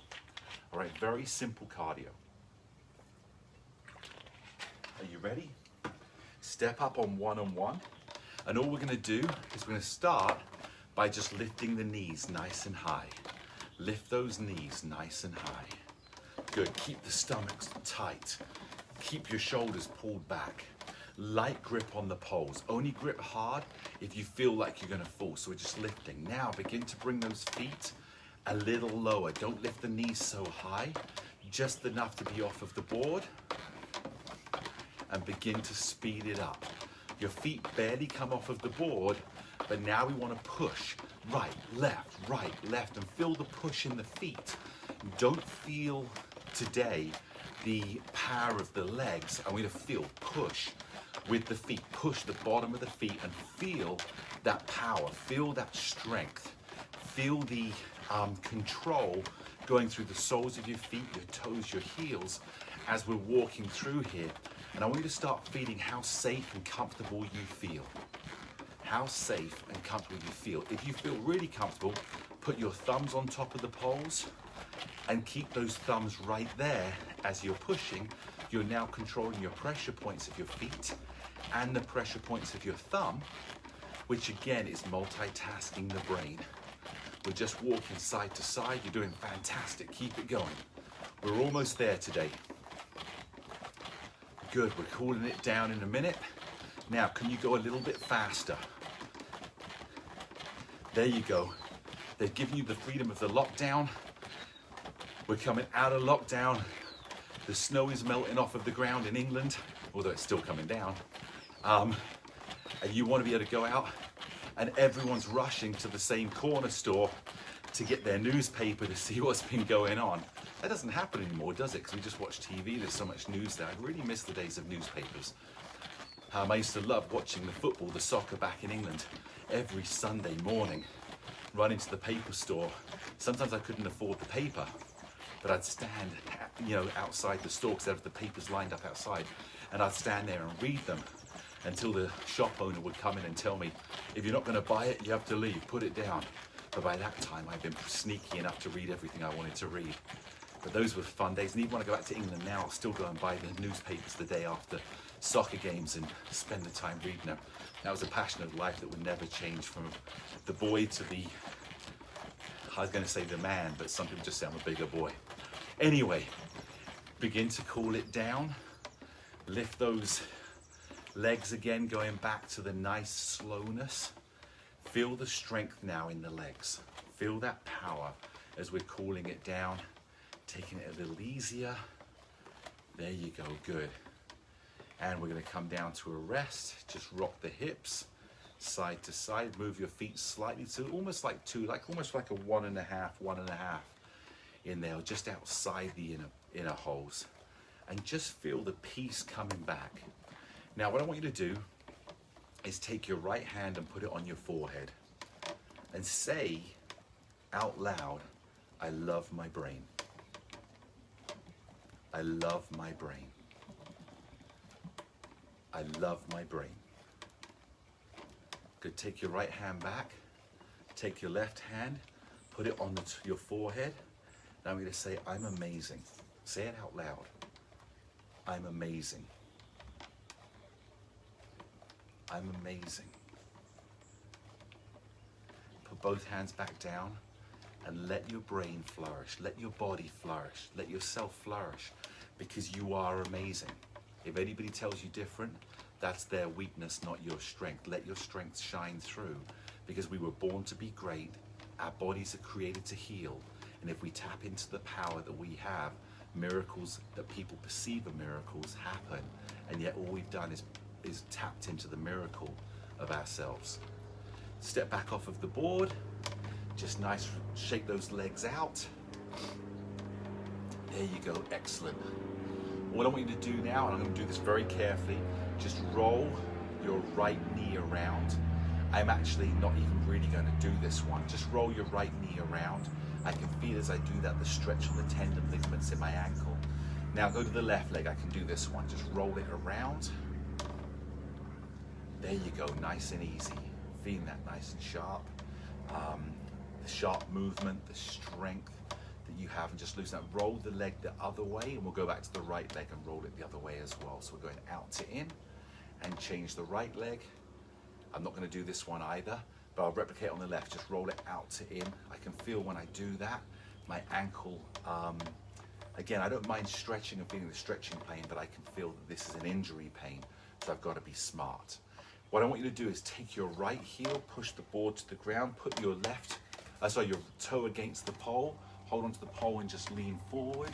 All right, very simple cardio. Are you ready? Step up on one-on-one. And all we're going to do is we're going to start by just lifting the knees nice and high. Lift those knees nice and high. Good. Keep the stomachs tight. Keep your shoulders pulled back. Light grip on the poles. Only grip hard if you feel like you're going to fall. So we're just lifting. Now begin to bring those feet a little lower. Don't lift the knees so high. Just enough to be off of the board. And begin to speed it up. Your feet barely come off of the board, but now we want to push right, left, and feel the push in the feet. Don't feel today the power of the legs. I want you to feel push with the feet. Push the bottom of the feet and feel that power, feel that strength, feel the control going through the soles of your feet, your toes, your heels as we're walking through here. And I want you to start feeling how safe and comfortable you feel. How safe and comfortable you feel. If you feel really comfortable, put your thumbs on top of the poles and keep those thumbs right there as you're pushing. You're now controlling your pressure points of your feet and the pressure points of your thumb, which again is multitasking the brain. We're just walking side to side. You're doing fantastic. Keep it going. We're almost there today. Good, we're cooling it down in a minute. Now, can you go a little bit faster? There you go. They've given you the freedom of the lockdown. We're coming out of lockdown. The snow is melting off of the ground in England, although it's still coming down. And you want to be able to go out and everyone's rushing to the same corner store to get their newspaper to see what's been going on. That doesn't happen anymore, does it? Because we just watch TV, there's so much news there. I really miss the days of newspapers. I used to love watching the football, the soccer back in England, every Sunday morning, running to the paper store. Sometimes I couldn't afford the paper, but I'd stand, outside the store because there were the papers lined up outside, and I'd stand there and read them until the shop owner would come in and tell me, if you're not going to buy it, you have to leave, put it down. But by that time, I'd been sneaky enough to read everything I wanted to read. But those were fun days, and even when I go back to England now, I'll still go and buy the newspapers the day after soccer games and spend the time reading them. That was a passion of life that would never change, from the boy to the, I was going to say the man, but some people just say I'm a bigger boy. Anyway, begin to cool it down, lift those legs again, going back to the nice slowness. Feel the strength now in the legs. Feel that power as we're cooling it down, taking it a little easier. There you go, good. And we're going to come down to a rest. Just rock the hips side to side. Move your feet slightly to almost like two, almost like a one and a half in there, just outside the inner holes. And just feel the peace coming back. Now, what I want you to do is take your right hand and put it on your forehead and say out loud, I love my brain. I love my brain. I love my brain. Good, take your right hand back, take your left hand, put it on your forehead. Now I'm going to say, I'm amazing. Say it out loud. I'm amazing. I'm amazing. Put both hands back down and let your brain flourish. Let your body flourish. Let yourself flourish, because you are amazing. If anybody tells you different, that's their weakness, not your strength. Let your strength shine through, because we were born to be great. Our bodies are created to heal. And if we tap into the power that we have, miracles that people perceive are miracles happen. And yet all we've done is tapped into the miracle of ourselves. Step back off of the board. Just nice, shake those legs out. There you go, excellent. What I want you to do now, and I'm going to do this very carefully, just roll your right knee around. I'm actually not even really going to do this one. Just roll your right knee around. I can feel as I do that the stretch on the tendon ligaments in my ankle. Now go to the left leg. I can do this one. Just roll it around. There you go, nice and easy. Feeling that nice and sharp. The sharp movement, the strength that you have, and just loosen that. Roll the leg the other way, and we'll go back to the right leg and roll it the other way as well. So we're going out to in and change the right leg. I'm not going to do this one either, but I'll replicate on the left. Just roll it out to in. I can feel when I do that, my ankle, again, I don't mind stretching and feeling the stretching pain, but I can feel that this is an injury pain, so I've got to be smart. What I want you to do is take your right heel, push the board to the ground, put your your toe against the pole, hold onto the pole and just lean forward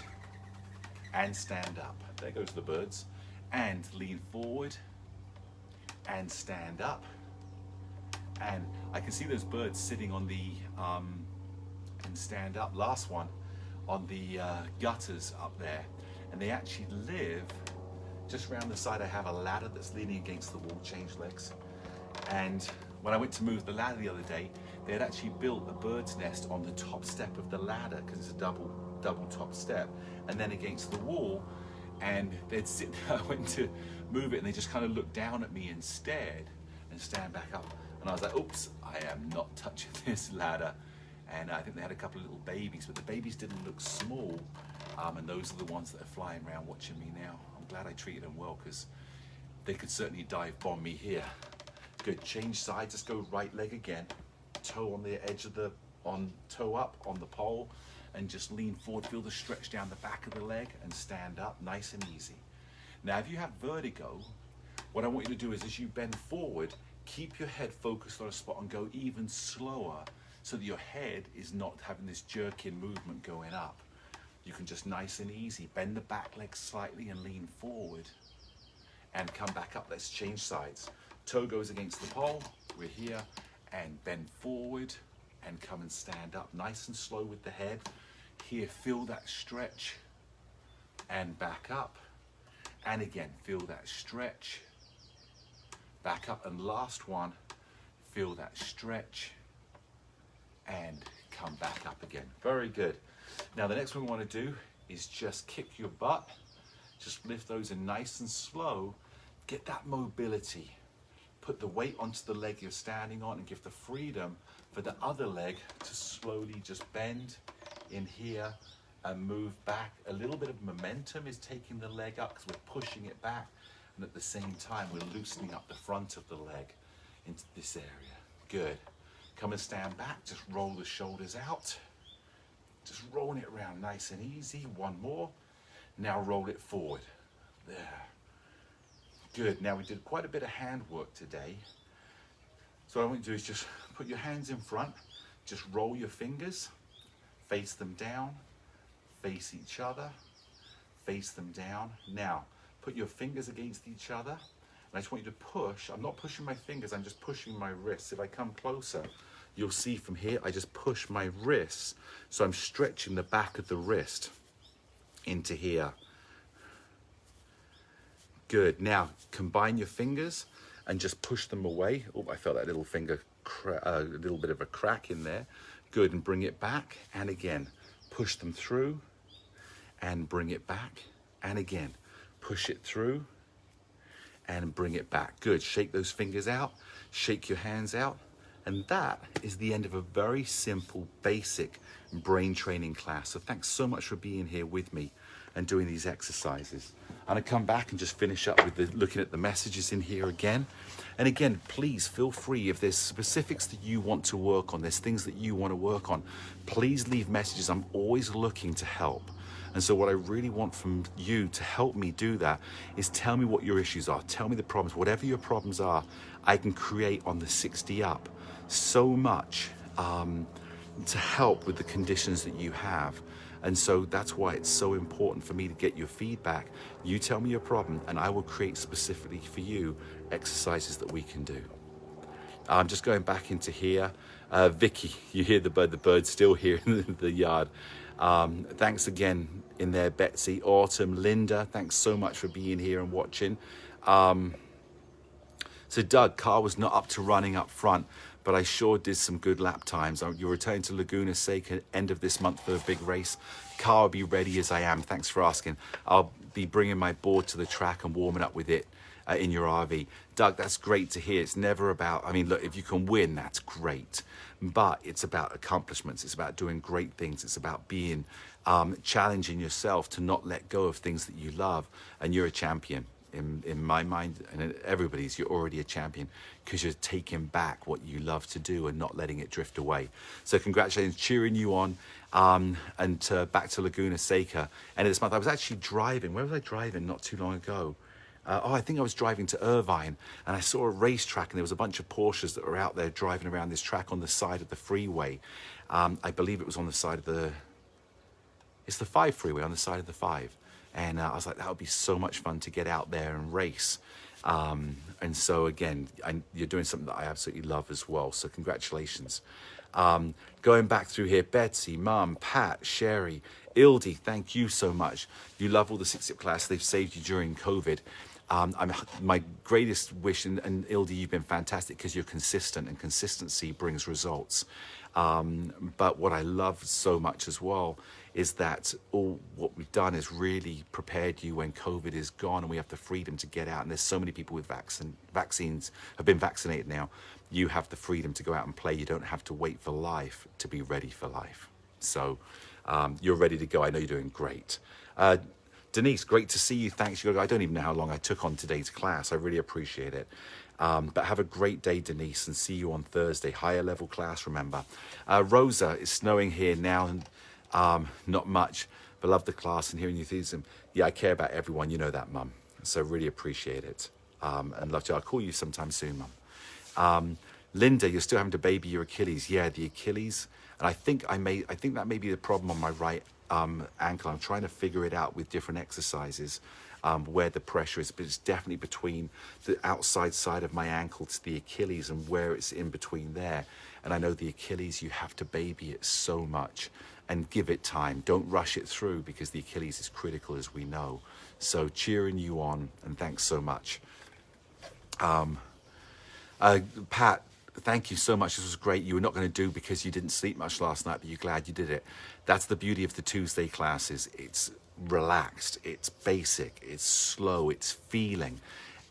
and stand up. There goes the birds. And lean forward and stand up. And I can see those birds sitting on the, and stand up, last one, on the gutters up there. And they actually live just around the side. I have a ladder that's leaning against the wall, change legs. And when I went to move the ladder the other day, they had actually built a bird's nest on the top step of the ladder, because it's a double top step, and then against the wall. And they'd sit there. I went to move it, and they just kind of looked down at me and stared and stand back up. And I was like, oops, I am not touching this ladder. And I think they had a couple of little babies, but the babies didn't look small. And those are the ones that are flying around watching me now. I'm glad I treated them well, because they could certainly dive bomb me here. Good, change sides, just go right leg again. Toe on the edge of the, toe up on the pole, and just lean forward, feel the stretch down the back of the leg, and stand up, nice and easy. Now, if you have vertigo, what I want you to do is, as you bend forward, keep your head focused on a spot and go even slower, so that your head is not having this jerking movement going up. You can just nice and easy bend the back leg slightly and lean forward and come back up. Let's change sides. Toe goes against the pole. We're here, and bend forward and come and stand up nice and slow with the head. Here, feel that stretch and back up. And again, feel that stretch, back up. And last one, feel that stretch and come back up again. Very good. Now the next one we want to do is just kick your butt. Just lift those in nice and slow. Get that mobility. Put the weight onto the leg you're standing on and give the freedom for the other leg to slowly just bend in here and move back. A little bit of momentum is taking the leg up because we're pushing it back, and at the same time we're loosening up the front of the leg into this area. Good. Come and stand back. Just roll the shoulders out. Just rolling it around nice and easy. One more. Now roll it forward. There. Good. Now we did quite a bit of hand work today. So what I want you to do is just put your hands in front. Just roll your fingers. Face them down. Face each other. Face them down. Now put your fingers against each other. And I just want you to push. I'm not pushing my fingers. I'm just pushing my wrists. If I come closer, you'll see from here, I just push my wrists. So I'm stretching the back of the wrist into here. Good. Now combine your fingers and just push them away. Oh, I felt that little finger, a little bit of a crack in there. Good. And bring it back. And again, push them through and bring it back. And again, push it through and bring it back. Good. Shake those fingers out. Shake your hands out. And that is the end of a very simple, basic brain training class. So thanks so much for being here with me and doing these exercises. I'm gonna come back and just finish up with looking at the messages in here again. And again, please feel free, if there's specifics that you want to work on, there's things that you want to work on, please leave messages. I'm always looking to help. And so what I really want from you to help me do that is tell me what your issues are. Tell me the problems. Whatever your problems are, I can create on the 60 Up so much to help with the conditions that you have. And so that's why it's so important for me to get your feedback. You tell me your problem and I will create specifically for you exercises that we can do. I'm just going back into here. Vicky, you hear the bird's still here in the yard. Thanks again in there, Betsy. Autumn, Linda, thanks so much for being here and watching. So Doug, car was not up to running up front, but I sure did some good lap times. You're returning to Laguna Seca end of this month for a big race. Car will be ready as I am. Thanks for asking. I'll be bringing my board to the track and warming up with it in your RV. Doug, that's great to hear. It's never about, I mean, look, if you can win, that's great. But it's about accomplishments. It's about doing great things. It's about being, challenging yourself to not let go of things that you love. And you're a champion. In my mind, and everybody's, you're already a champion because you're taking back what you love to do and not letting it drift away. So congratulations, cheering you on, and back to Laguna Seca. And this month I was actually driving. Where was I driving not too long ago? I think I was driving to Irvine, and I saw a racetrack, and there was a bunch of Porsches that were out there driving around this track on the side of the freeway. I believe it was on the side of it's the 5 freeway, on the side of the 5. And I was like, that would be so much fun to get out there and race. And so again, you're doing something that I absolutely love as well. So congratulations. Going back through here, Betsy, Mum, Pat, Sherry, Ildi, thank you so much. You love all the 6-Up class. They've saved you during COVID. My greatest wish, and Ildi, you've been fantastic because you're consistent, and consistency brings results. But what I love so much as well is that all what we've done is really prepared you when COVID is gone and we have the freedom to get out. And there's so many people with vaccines have been vaccinated now. You have the freedom to go out and play. You don't have to wait for life to be ready for life. So you're ready to go. I know you're doing great. Denise, great to see you. Thanks. I don't even know how long I took on today's class. I really appreciate it. But have a great day, Denise, and see you on Thursday. Higher level class, remember. Rosa, it's snowing here now, and not much, but love the class and hearing your enthusiasm. Yeah, I care about everyone. You know that, Mum. So really appreciate it. And love to. I'll call you sometime soon, Mum. Linda, you're still having to baby your Achilles. Yeah, the Achilles. And I think that may be the problem on my right ankle. I'm trying to figure it out with different exercises. where the pressure is, but it's definitely between the outside side of my ankle to the Achilles and where it's in between there. And I know the Achilles, you have to baby it so much and give it time. Don't rush it through, because the Achilles is critical, as we know. So cheering you on, and thanks so much. Pat, thank you so much. This was great. You were not going to do because you didn't sleep much last night, but you're glad you did it. That's the beauty of the Tuesday classes. It's relaxed, it's basic, it's slow, it's feeling,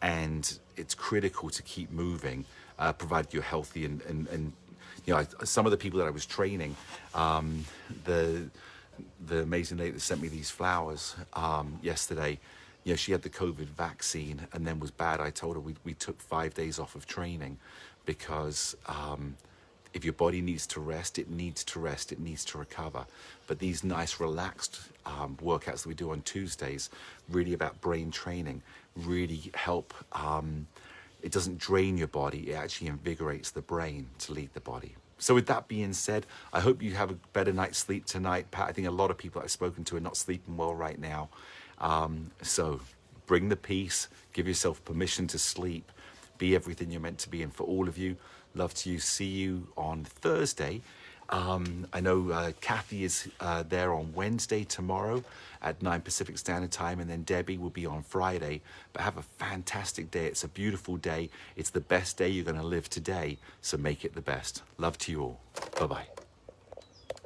and it's critical to keep moving, provided you're healthy. And you know, some of the people that I was training, the amazing lady that sent me these flowers yesterday, you know, she had the COVID vaccine and then was bad. I told her we took 5 days off of training, because if your body needs to rest, it needs to rest, it needs to recover. But these nice relaxed workouts that we do on Tuesdays, really about brain training, really help. It doesn't drain your body, it actually invigorates the brain to lead the body. So with that being said, I hope you have a better night's sleep tonight, Pat. I think a lot of people I've spoken to are not sleeping well right now. So bring the peace, give yourself permission to sleep, be everything you're meant to be. And for all of you, love to you. See you on Thursday. I know Kathy is there on Wednesday tomorrow at 9 Pacific Standard Time, and then Debbie will be on Friday. But have a fantastic day. It's a beautiful day. It's the best day you're going to live today, so make it the best. Love to you all. Bye-bye.